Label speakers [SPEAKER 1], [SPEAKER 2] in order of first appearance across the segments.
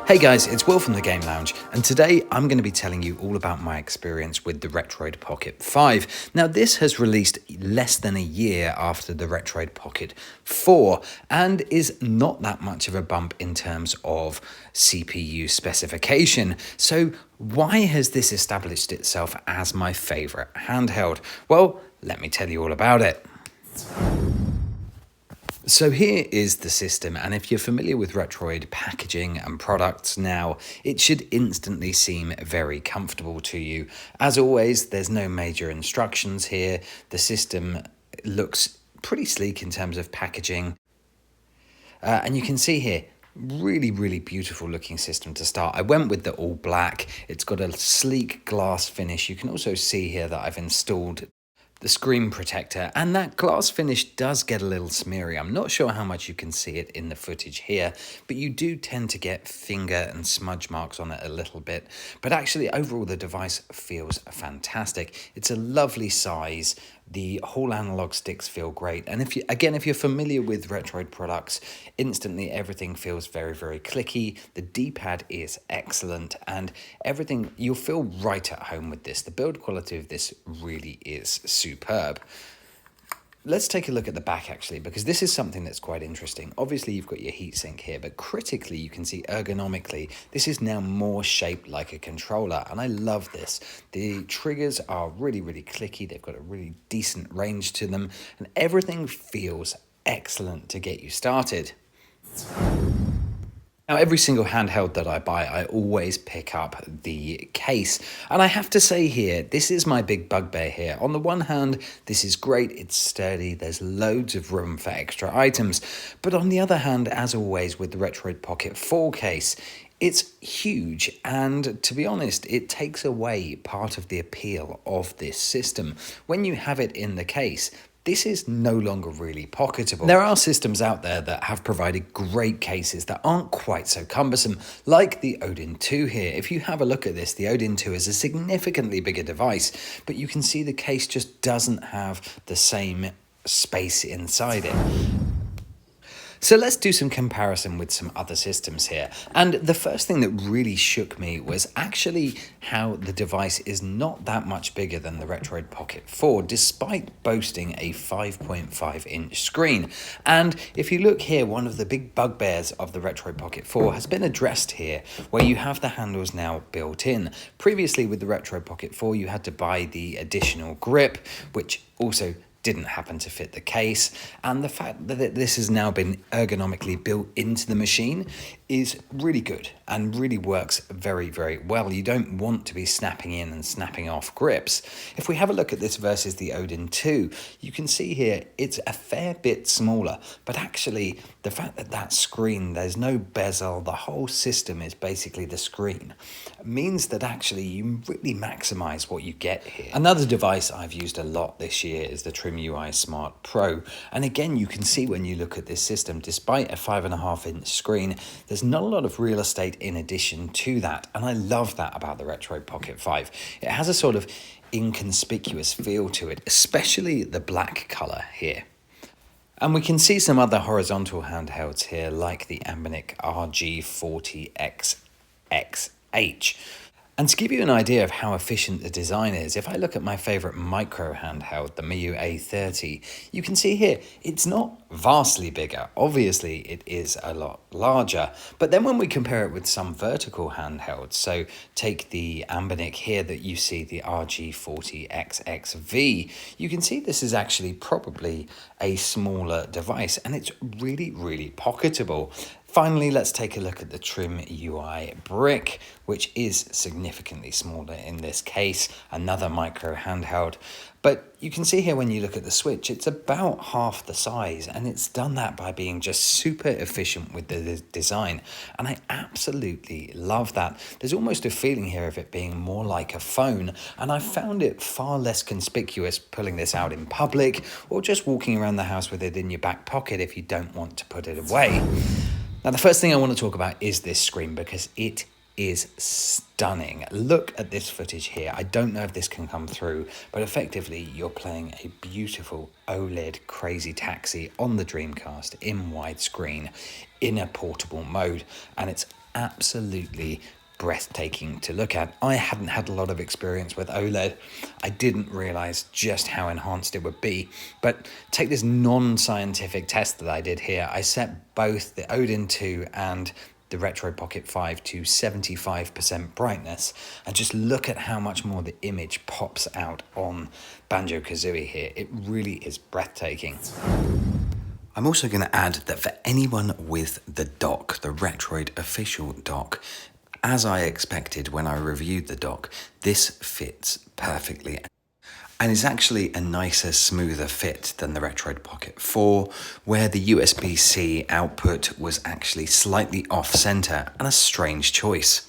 [SPEAKER 1] Hey guys, it's Will from the Game Lounge, and today I'm going to be telling you all about my experience with the Retroid Pocket 5. Now, this has released less than a year after the Retroid Pocket 4 and is not that much of a bump in terms of CPU specification. So, why has this established itself as my favorite handheld? Well, let me tell you all about it. So here is the system, and if you're familiar with Retroid packaging and products now, it should instantly seem very comfortable to you. As always, there's no major instructions here. The system looks pretty sleek in terms of packaging. And you can see here, really beautiful looking system to start. I went with the all black. It's got a sleek glass finish. You can also see here that I've installed the screen protector, and that glass finish does get a little smeary. I'm not sure how much you can see it in the footage here, but you do tend to get finger and smudge marks on it a little bit. But actually, overall, the device feels fantastic. It's a lovely size. The whole analog sticks feel great. And if you're familiar with Retroid products, instantly everything feels very clicky. The D-pad is excellent, and everything, you'll feel right at home with this. The build quality of this really is superb. Let's take a look at the back actually, because this is something that's quite interesting. Obviously, you've got your heatsink here, but critically, you can see ergonomically, this is now more shaped like a controller, and I love this. The triggers are really clicky. They've got a really decent range to them, and everything feels excellent to get you started. Now, every single handheld that I buy, I always pick up the case. And I have to say here, this is my big bugbear here. On the one hand, this is great, it's sturdy, there's loads of room for extra items. But on the other hand, as always with the Retroid Pocket 4 case, it's huge, and to be honest, it takes away part of the appeal of this system. When you have it in the case, this is no longer really pocketable. There are systems out there that have provided great cases that aren't quite so cumbersome, like the Odin 2 here. If you have a look at this, the Odin 2 is a significantly bigger device, but you can see the case just doesn't have the same space inside it. So let's do some comparison with some other systems here. And the first thing that really shook me was actually how the device is not that much bigger than the Retroid Pocket 4, despite boasting a 5.5-inch screen. And if you look here, one of the big bugbears of the Retroid Pocket 4 has been addressed here, where you have the handles now built in. Previously with the Retroid Pocket 4, you had to buy the additional grip, which also didn't happen to fit the case, and the fact that this has now been ergonomically built into the machine is really good and really works very well. You don't want to be snapping in and snapping off grips. If we have a look at this versus the Odin 2, you can see here it's a fair bit smaller, but actually the fact that that screen, there's no bezel, the whole system is basically the screen, means that actually you really maximize what you get here. Another device I've used a lot this year is the Trim UI Smart Pro, and again you can see when you look at this system, despite a 5.5-inch screen, there's not a lot of real estate in addition to that, and I love that about the Retroid Pocket 5. It has a sort of inconspicuous feel to it, especially the black color here. And we can see some other horizontal handhelds here, like the Ambinic RG40XXH. And to give you an idea of how efficient the design is, if I look at my favorite micro handheld, the Miyu A30, you can see here, it's not vastly bigger. Obviously, it is a lot larger. But then when we compare it with some vertical handhelds, so take the Ambinic here that you see, the RG40XXV, you can see this is actually probably a smaller device, and it's really pocketable. Finally, let's take a look at the Trim UI Brick, which is significantly smaller in this case, another micro handheld. But you can see here when you look at the Switch, it's about half the size, and it's done that by being just super efficient with the design. And I absolutely love that. There's almost a feeling here of it being more like a phone, and I found it far less conspicuous pulling this out in public or just walking around the house with it in your back pocket if you don't want to put it away. Now, the first thing I want to talk about is this screen, because it is stunning. Look at this footage here. I don't know if this can come through, but effectively you're playing a beautiful OLED Crazy Taxi on the Dreamcast in widescreen in a portable mode, and it's absolutely breathtaking to look at. I hadn't had a lot of experience with OLED. I didn't realize just how enhanced it would be. But take this non-scientific test that I did here. I set both the Odin 2 and the Retroid Pocket 5 to 75% brightness, and just look at how much more the image pops out on Banjo-Kazooie here. It really is breathtaking. I'm also going to add that for anyone with the dock, the Retroid official dock, as I expected when I reviewed the dock, this fits perfectly. And is actually a nicer, smoother fit than the Retroid Pocket 4, where the USB-C output was actually slightly off-center and a strange choice.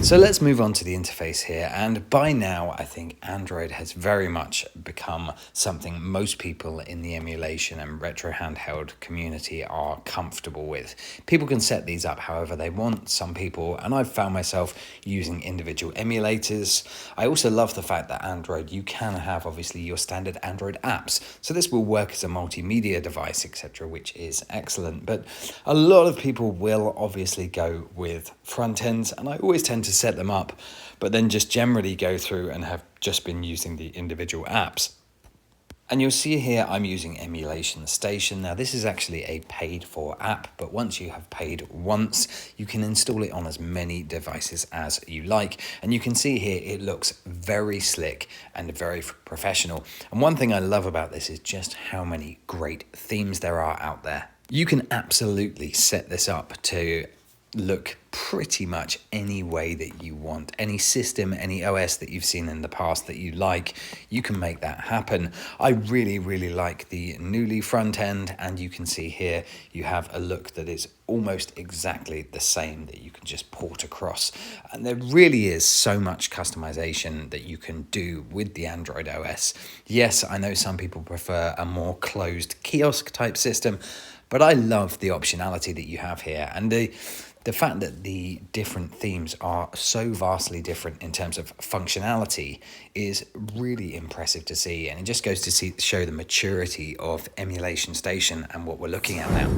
[SPEAKER 1] So let's move on to the interface here, and by now I think Android has very much become something most people in the emulation and retro handheld community are comfortable with. People can set these up however they want, some people, and I've found myself using individual emulators. I also love the fact that Android, you can have obviously your standard Android apps, so this will work as a multimedia device, etc., which is excellent. But a lot of people will obviously go with front ends, and I always tend to set them up, but then just generally go through and have just been using the individual apps. And you'll see here I'm using Emulation Station. Now this is actually a paid for app, but once you have paid once, you can install it on as many devices as you like. And you can see here it looks very slick and very professional. And one thing I love about this is just how many great themes there are out there. You can absolutely set this up to look pretty much any way that you want. Any system, any OS that you've seen in the past that you like, you can make that happen. I really like the Newly front end, and you can see here you have a look that is almost exactly the same that you can just port across. And there really is so much customization that you can do with the Android OS. Yes, I know some people prefer a more closed kiosk type system, but I love the optionality that you have here, and the fact that the different themes are so vastly different in terms of functionality is really impressive to see, and it just goes to show the maturity of Emulation Station and what we're looking at now.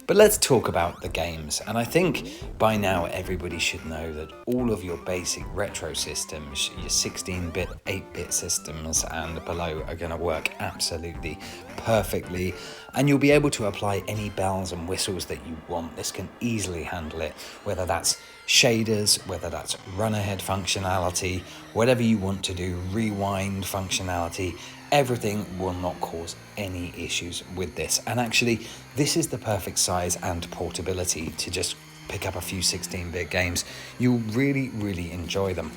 [SPEAKER 1] But let's talk about the games, and I think by now everybody should know that all of your basic retro systems, your 16-bit, 8-bit systems and below are going to work absolutely perfectly, and you'll be able to apply any bells and whistles that you want. This can easily handle it, whether that's shaders, whether that's run ahead functionality, whatever you want to do, rewind functionality. Everything will not cause any issues with this. And actually, this is the perfect size and portability to just pick up a few 16-bit games. You'll really enjoy them.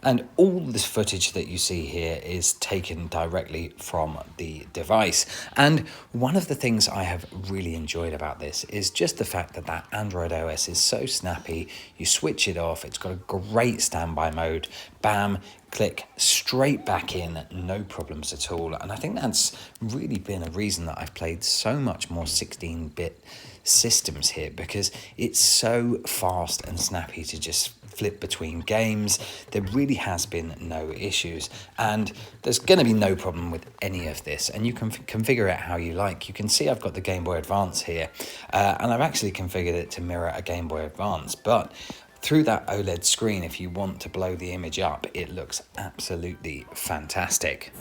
[SPEAKER 1] And all this footage that you see here is taken directly from the device. And one of the things I have really enjoyed about this is just the fact that that Android OS is so snappy. You switch it off, it's got a great standby mode, bam, click, straight back in, no problems at all. And I think that's really been a reason that I've played so much more 16-bit systems here, because it's so fast and snappy to just flip between games. There really has been no issues, and there's going to be no problem with any of this, and you can configure it how you like. You can see I've got the Game Boy Advance here, and I've actually configured it to mirror a Game Boy Advance, but through that OLED screen, if you want to blow the image up, it looks absolutely fantastic.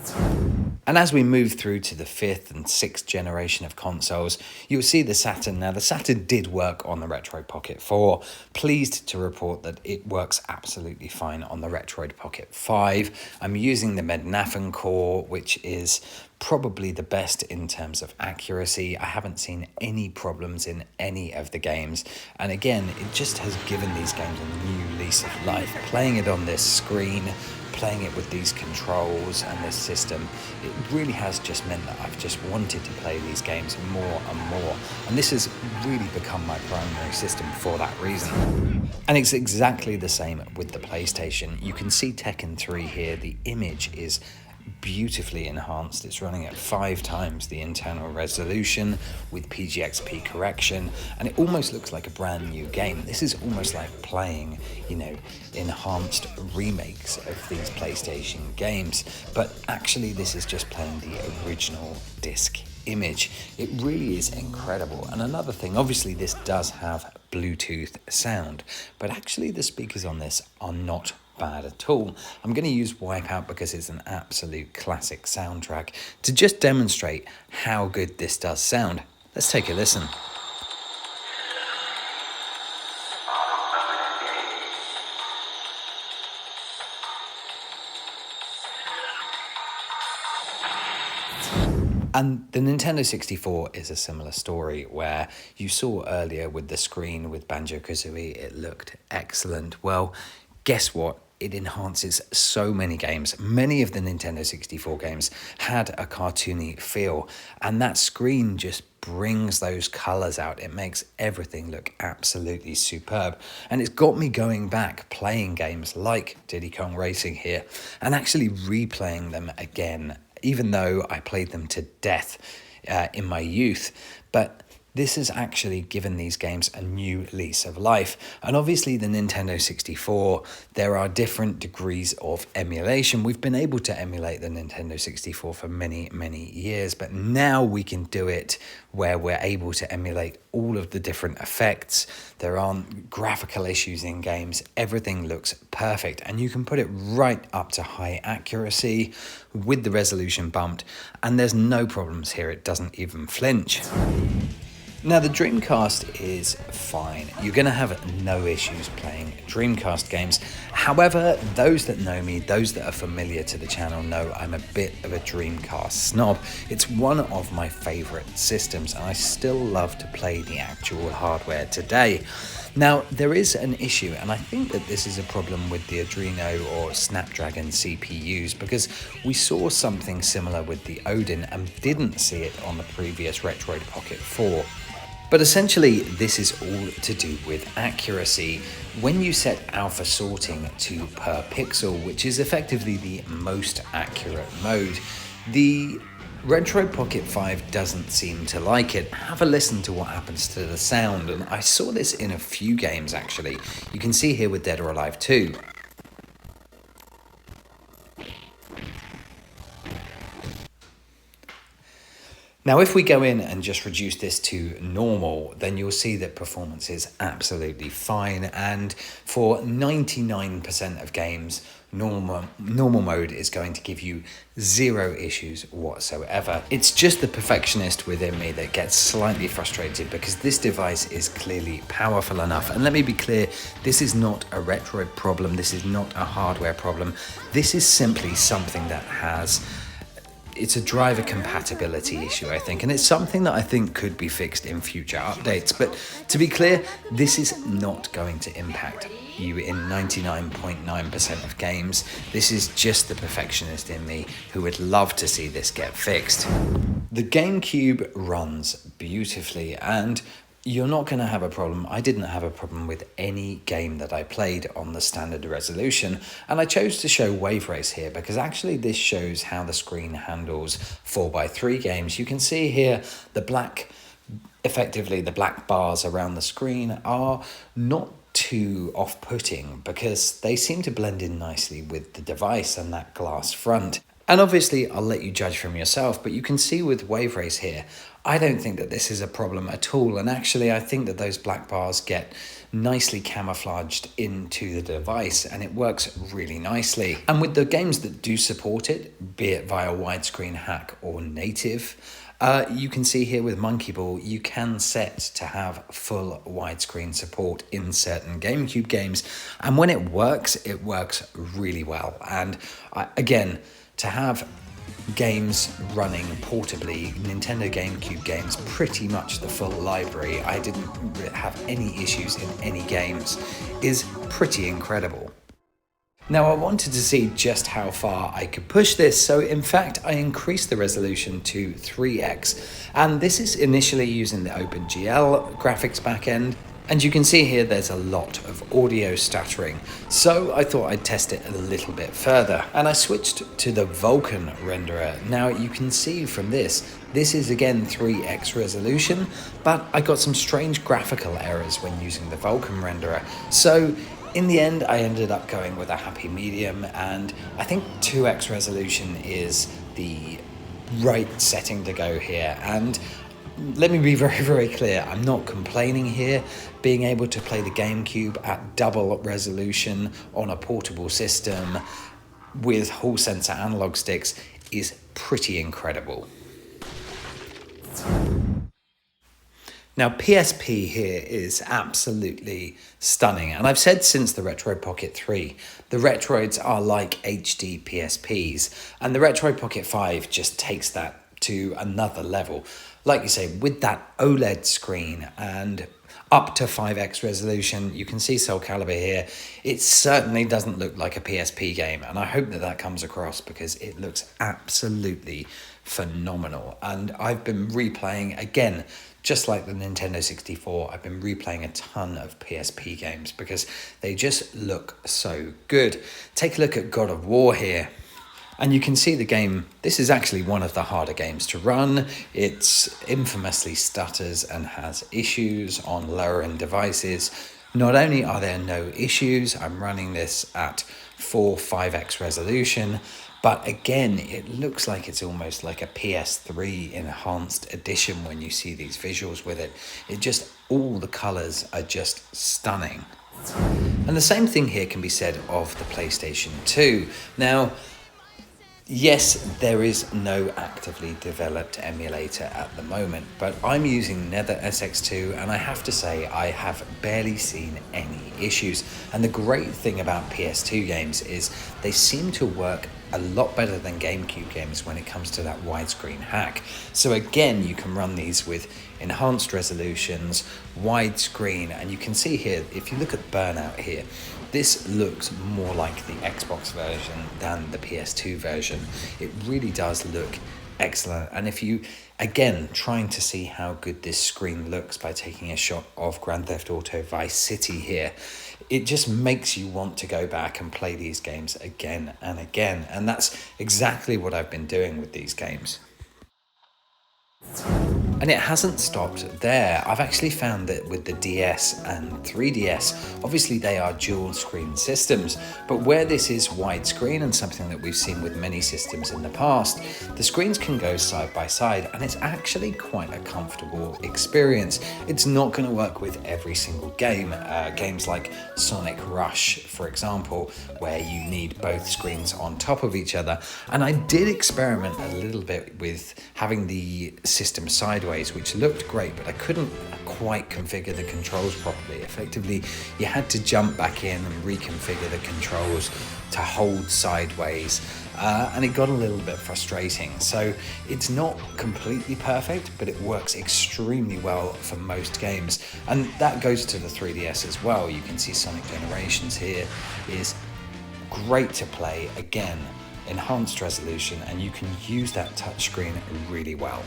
[SPEAKER 1] And as we move through to the 5th and 6th generation of consoles, you'll see the Saturn. Now, the Saturn did work on the Retroid Pocket 4. Pleased to report that it works absolutely fine on the Retroid Pocket 5. I'm using the Mednafen core, which is probably the best in terms of accuracy. I haven't seen any problems in any of the games. And again, it just has given these games a new lease of life. Playing it on this screen, playing it with these controls and this system, it really has just meant that I've just wanted to play these games more and more. And this has really become my primary system for that reason. And it's exactly the same with the PlayStation. You can see Tekken 3 here. The image is beautifully enhanced. It's running at 5 times the internal resolution with PGXP correction, and it almost looks like a brand new game. This is almost like playing, enhanced remakes of these PlayStation games, but actually this is just playing the original disc image. It really is incredible. And another thing, obviously this does have Bluetooth sound, but actually the speakers on this are not bad at all. I'm going to use Wipeout because it's an absolute classic soundtrack to just demonstrate how good this does sound. Let's take a listen. And the Nintendo 64 is a similar story, where you saw earlier with the screen with Banjo-Kazooie, it looked excellent. Well, guess what? It enhances so many games. Many of the Nintendo 64 games had a cartoony feel, and that screen just brings those colors out. It makes everything look absolutely superb. And it's got me going back playing games like Diddy Kong Racing here and actually replaying them again, even though I played them to death in my youth. But this has actually given these games a new lease of life. And obviously the Nintendo 64, there are different degrees of emulation. We've been able to emulate the Nintendo 64 for many, many years, but now we can do it where we're able to emulate all of the different effects. There aren't graphical issues in games. Everything looks perfect, and you can put it right up to high accuracy with the resolution bumped, and there's no problems here. It doesn't even flinch. Now, the Dreamcast is fine. You're going to have no issues playing Dreamcast games. However, those that know me, those that are familiar to the channel, know I'm a bit of a Dreamcast snob. It's one of my favorite systems, and I still love to play the actual hardware today. Now, there is an issue, and I think that this is a problem with the Adreno or Snapdragon CPUs, because we saw something similar with the Odin and didn't see it on the previous Retroid Pocket 4. But essentially, this is all to do with accuracy. When you set alpha sorting to per pixel, which is effectively the most accurate mode, the Retroid Pocket 5 doesn't seem to like it. Have a listen to what happens to the sound, and I saw this in a few games actually. You can see here with Dead or Alive 2. Now, if we go in and just reduce this to normal, then you'll see that performance is absolutely fine. And for 99% of games, normal mode is going to give you zero issues whatsoever. It's just the perfectionist within me that gets slightly frustrated, because this device is clearly powerful enough. And let me be clear, this is not a Retroid problem. This is not a hardware problem. This is simply something that it's a driver compatibility issue, I think, and it's something that I think could be fixed in future updates. But to be clear, this is not going to impact you in 99.9% of games. This is just the perfectionist in me who would love to see this get fixed. The GameCube runs beautifully, and you're not going to have a problem. I didn't have a problem with any game that I played on the standard resolution, and I chose to show Wave Race here because actually this shows how the screen handles 4x3 games. You can see here effectively the black bars around the screen are not too off-putting because they seem to blend in nicely with the device and that glass front. And obviously, I'll let you judge from yourself, but you can see with Wave Race here, I don't think that this is a problem at all. And actually, I think that those black bars get nicely camouflaged into the device, and it works really nicely. And with the games that do support it, be it via widescreen hack or native, you can see here with Monkey Ball, you can set to have full widescreen support in certain GameCube games. And when it works really well. And again, to have games running portably, Nintendo GameCube games, pretty much the full library, I didn't have any issues in any games, is pretty incredible. Now, I wanted to see just how far I could push this, so in fact I increased the resolution to 3x, and this is initially using the OpenGL graphics backend. And you can see here there's a lot of audio stuttering, so I thought I'd test it a little bit further. And I switched to the Vulkan renderer. Now you can see from this is again 3x resolution, but I got some strange graphical errors when using the Vulkan renderer. So in the end, I ended up going with a happy medium, and I think 2x resolution is the great setting to go here. And let me be very, very clear, I'm not complaining here. Being able to play the GameCube at double resolution on a portable system with Hall sensor analog sticks is pretty incredible. Now, PSP here is absolutely stunning. And I've said since the Retroid Pocket 3, the Retroids are like HD PSPs. And the Retroid Pocket 5 just takes that to another level. Like you say, with that OLED screen and up to 5x resolution, you can see Soul Calibur here. It certainly doesn't look like a PSP game. And I hope that that comes across because it looks absolutely phenomenal. And I've been replaying again, just like the Nintendo 64, I've been replaying a ton of PSP games because they just look so good. Take a look at God of War here. And you can see the game, this is actually one of the harder games to run. It's infamously stutters and has issues on lower end devices. Not only are there no issues, I'm running this at 5x resolution, but again, it looks like it's almost like a PS3 enhanced edition when you see these visuals with it. It just, all the colors are just stunning. And the same thing here can be said of the PlayStation 2. Now, yes, there is no actively developed emulator at the moment, but I'm using Nether SX2 and I have to say I have barely seen any issues. And the great thing about PS2 games is they seem to work a lot better than GameCube games when it comes to that widescreen hack. So again, you can run these with enhanced resolutions, widescreen, and you can see here, if you look at Burnout here, this looks more like the Xbox version than the PS2 version. It really does look excellent. And if you, again, trying to see how good this screen looks by taking a shot of Grand Theft Auto Vice City here, it just makes you want to go back and play these games again and again. And that's exactly what I've been doing with these games. And it hasn't stopped there. I've actually found that with the DS and 3DS, obviously they are dual screen systems, but where this is widescreen and something that we've seen with many systems in the past, the screens can go side by side and it's actually quite a comfortable experience. It's not going to work with every single game. Games like Sonic Rush, for example, where you need both screens on top of each other. And I did experiment a little bit with having the system sideways, which looked great, but I couldn't quite configure the controls properly. Effectively, you had to jump back in and reconfigure the controls to hold sideways, and it got a little bit frustrating. So it's not completely perfect, but it works extremely well for most games, and that goes to the 3DS as well. You can see Sonic Generations here is great to play, again, enhanced resolution, and you can use that touchscreen really well.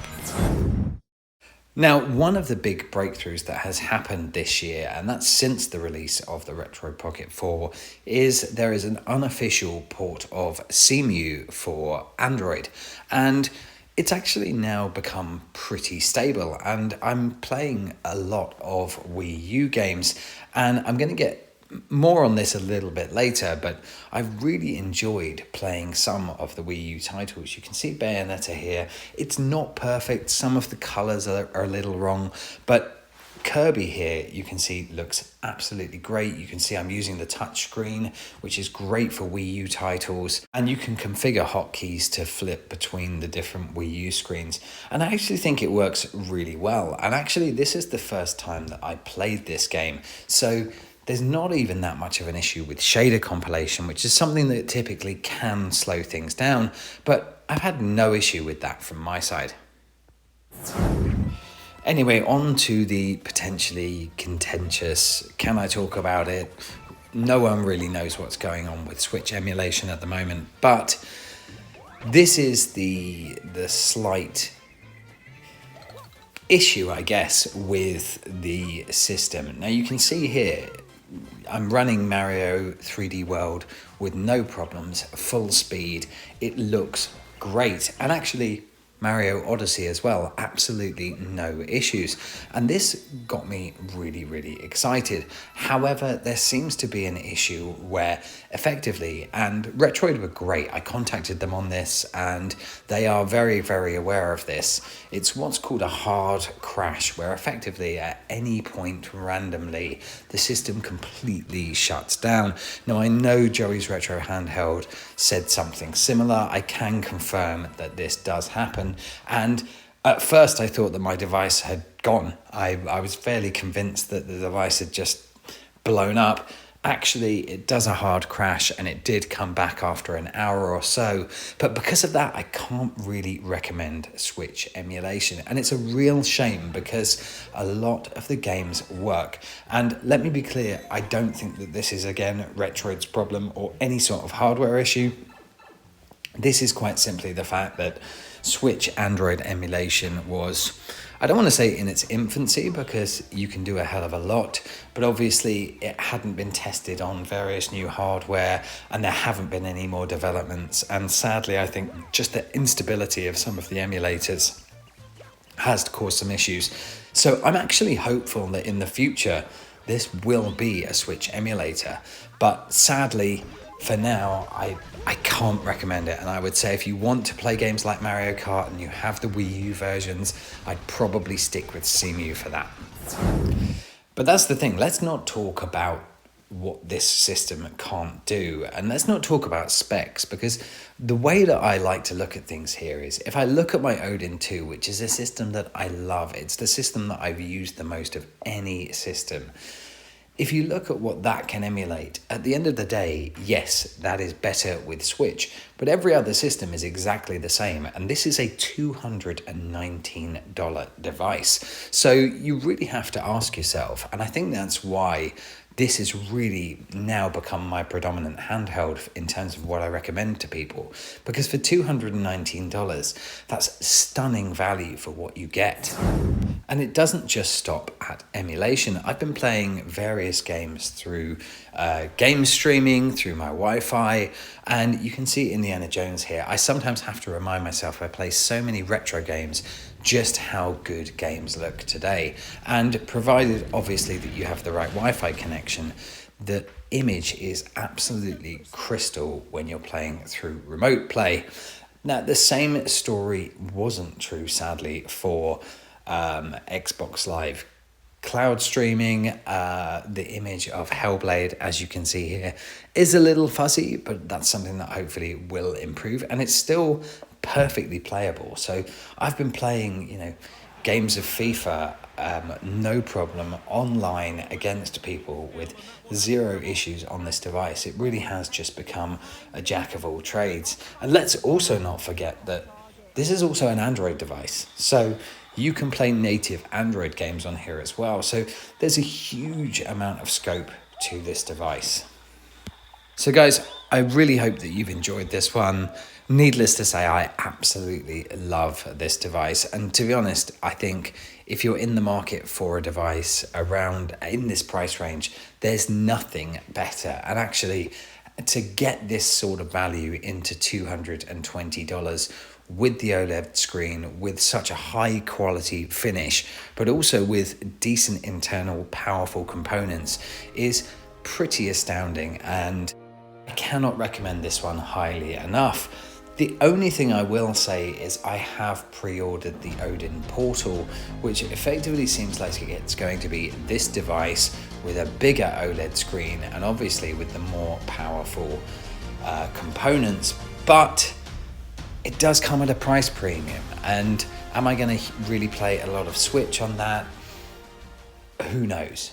[SPEAKER 1] Now, one of the big breakthroughs that has happened this year, and that's since the release of the Retroid Pocket 4, is there is an unofficial port of CMU for Android. And it's actually now become pretty stable. And I'm playing a lot of Wii U games, and I'm going to get more on this a little bit later, but I've really enjoyed playing some of the Wii U titles. You can see Bayonetta here. It's not perfect. Some of the colors are a little wrong, but Kirby here, you can see, looks absolutely great. You can see I'm using the touch screen, which is great for Wii U titles. And you can configure hotkeys to flip between the different Wii U screens. And I actually think it works really well. And actually, this is the first time that I played this game. So there's not even that much of an issue with shader compilation, which is something that typically can slow things down, but I've had no issue with that from my side. Anyway, on to the potentially contentious, can I talk about it? No one really knows what's going on with Switch emulation at the moment, but this is the slight issue, I guess, with the system. Now you can see here, I'm running Mario 3D World with no problems, full speed. It looks great. And actually, Mario Odyssey as well, absolutely no issues. And this got me really, really excited. However, there seems to be an issue where effectively, and Retroid were great, I contacted them on this and they are very, very aware of this. It's what's called a hard crash, where effectively at any point randomly, the system completely shuts down. Now, I know Joey's Retro Handheld said something similar. I can confirm that this does happen. And at first I thought that my device had gone. I was fairly convinced that the device had just blown up. Actually, it does a hard crash and it did come back after an hour or so. But because of that, I can't really recommend Switch emulation. And it's a real shame because a lot of the games work. And let me be clear, I don't think that this is, again, Retroid's problem or any sort of hardware issue. This is quite simply the fact that Switch Android emulation was, I don't want to say in its infancy because you can do a hell of a lot, but obviously it hadn't been tested on various new hardware and there haven't been any more developments. And sadly, I think just the instability of some of the emulators has caused some issues. So I'm actually hopeful that in the future, this will be a Switch emulator, but sadly, for now, I can't recommend it. And I would say if you want to play games like Mario Kart and you have the Wii U versions, I'd probably stick with CMU for that. But that's the thing. Let's not talk about what this system can't do. And let's not talk about specs, because the way that I like to look at things here is if I look at my Odin 2, which is a system that I love, it's the system that I've used the most of any system. If you look at what that can emulate, at the end of the day, yes, that is better with Switch, but every other system is exactly the same, and this is a $219 device. So you really have to ask yourself, and I think that's why this has really now become my predominant handheld in terms of what I recommend to people, because for $219, that's stunning value for what you get. And it doesn't just stop at emulation. I've been playing various games through game streaming, through my Wi-Fi, and you can see Indiana Jones here. I sometimes have to remind myself I play so many retro games just how good games look today. And provided, obviously, that you have the right Wi-Fi connection, the image is absolutely crystal when you're playing through remote play. Now, the same story wasn't true, sadly, for Xbox Live cloud streaming. The image of Hellblade, as you can see here, is a little fuzzy, but that's something that hopefully will improve, and it's still perfectly playable. So I've been playing, games of FIFA, no problem, online against people with zero issues on this device. It really has just become a jack of all trades. And let's also not forget that this is also an Android device. So you can play native Android games on here as well. So there's a huge amount of scope to this device. So guys, I really hope that you've enjoyed this one. Needless to say, I absolutely love this device. And to be honest, I think if you're in the market for a device around in this price range, there's nothing better. And actually, to get this sort of value into $220 with the OLED screen, with such a high quality finish, but also with decent internal powerful components, is pretty astounding. And I cannot recommend this one highly enough. The only thing I will say is I have pre-ordered the Odin Portal, which effectively seems like it's going to be this device with a bigger OLED screen and obviously with the more powerful components, but it does come at a price premium. And am I going to really play a lot of Switch on that? Who knows?